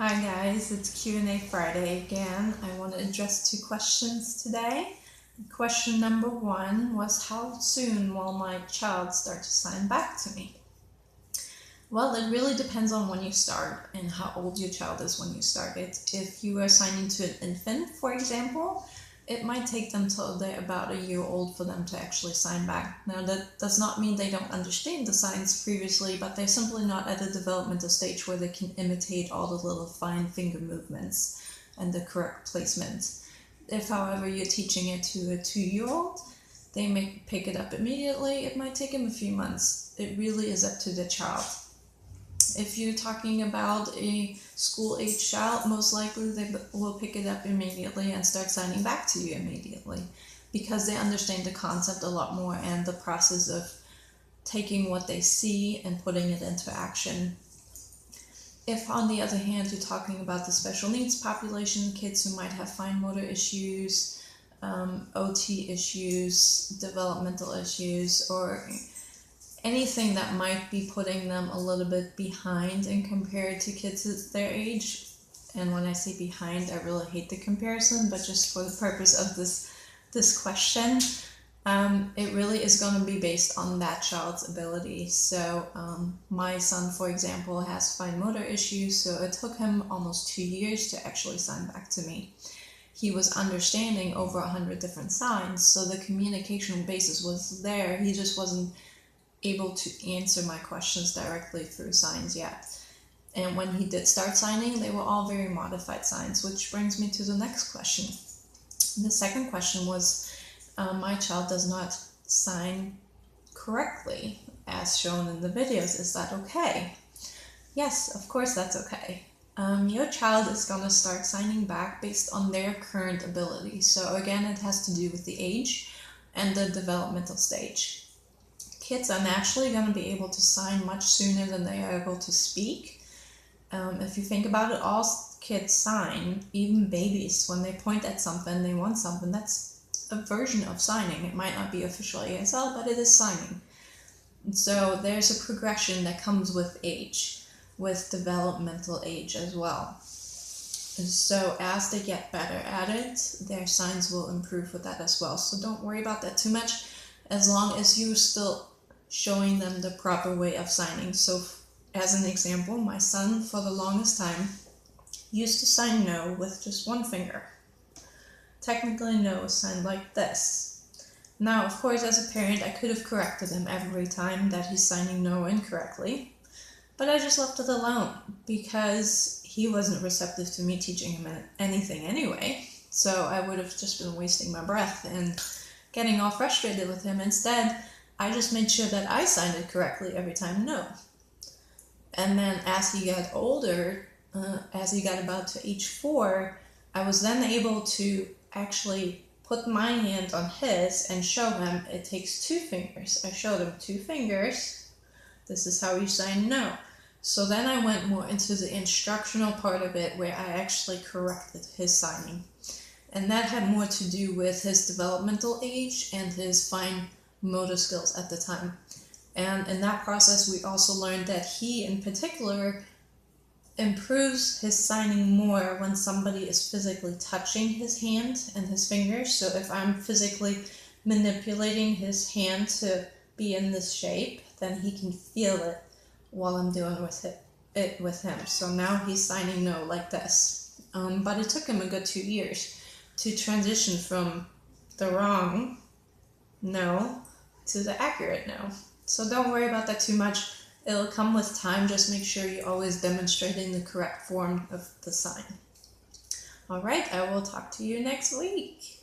Hi guys, it's Q&A Friday again. I want to address 2 questions today. Question number 1 was, how soon will my child start to sign back to me? Well, it really depends on when you start and how old your child is when you start it. If you are signing to an infant, for example, it might take them till they're about a year old for them to actually sign back. Now, that does not mean they don't understand the signs previously, but they're simply not at a developmental stage where they can imitate all the little fine finger movements and the correct placement. If, however, you're teaching it to a 2-year-old, they may pick it up immediately. It might take them a few months. It really is up to the child. If you're talking about a school-age child, most likely they will pick it up immediately and start signing back to you immediately because they understand the concept a lot more and the process of taking what they see and putting it into action. If, on the other hand, you're talking about the special needs population, kids who might have fine motor issues, OT issues, developmental issues, or anything that might be putting them a little bit behind in compared to kids at their age. And when I say behind, I really hate the comparison, but just for the purpose of this question, it really is going to be based on that child's ability. So my son, for example, has fine motor issues, so it took him almost 2 years to actually sign back to me. He was understanding over 100 different signs, so the communication basis was there. He just wasn't able to answer my questions directly through signs yet. And when he did start signing, they were all very modified signs, which brings me to the next question. The second question was, my child does not sign correctly as shown in the videos. Is that okay? Yes, of course that's okay. Your child is going to start signing back based on their current ability. So again, it has to do with the age and the developmental stage. Kids are naturally going to be able to sign much sooner than they are able to speak. If you think about it, all kids sign, even babies, when they point at something, they want something. That's a version of signing. It might not be official ASL, but it is signing. And so there's a progression that comes with age, with developmental age as well. So as they get better at it, their signs will improve with that as well. So don't worry about that too much, as long as you're still showing them the proper way of signing. So as an example, my son for the longest time used to sign no with just one finger. Technically no is signed like this. Now, of course, as a parent, I could have corrected him every time that he's signing no incorrectly, but I just left it alone because he wasn't receptive to me teaching him anything anyway. So I would have just been wasting my breath and getting all frustrated with him. Instead, I just made sure that I signed it correctly every time no. And then as he got older, as he got about to age 4, I was then able to actually put my hand on his and show him it takes 2 fingers. I showed him 2 fingers. This is how you sign no. So then I went more into the instructional part of it where I actually corrected his signing. And that had more to do with his developmental age and his fine motor skills at the time. And in that process, we also learned that he, in particular, improves his signing more when somebody is physically touching his hand and his fingers. So if I'm physically manipulating his hand to be in this shape, then he can feel it while I'm doing it with him. So now he's signing no like this. But it took him a good 2 years to transition from the wrong no to the accurate no. So don't worry about that too much. It'll come with time. Just make sure you're always demonstrating the correct form of the sign. All right, I will talk to you next week.